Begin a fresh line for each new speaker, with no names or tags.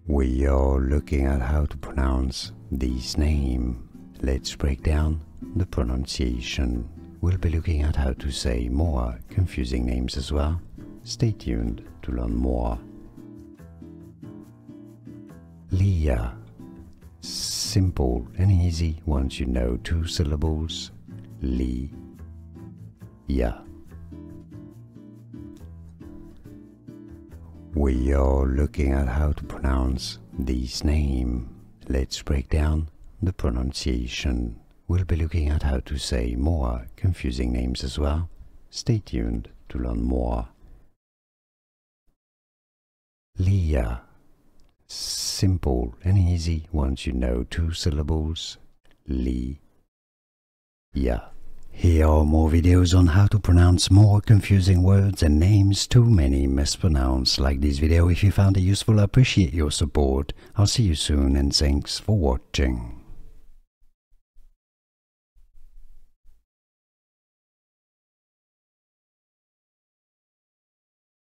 We are looking at how to pronounce this name. Let's break down the pronunciation. We'll be looking at how to say more confusing names as well. Stay tuned to learn more. Liyah. Simple and easy once you know 2 syllables. Liyah. We are looking at how to pronounce this name. Let's break down the pronunciation. We'll be looking at how to say more confusing names as well. Stay tuned to learn more. Liyah. Simple and easy once you know 2 syllables. Liyah. Here are more videos on how to pronounce more confusing words and names too many mispronounced. Like this video if you found it useful. I appreciate your support. I'll see you soon and thanks for watching.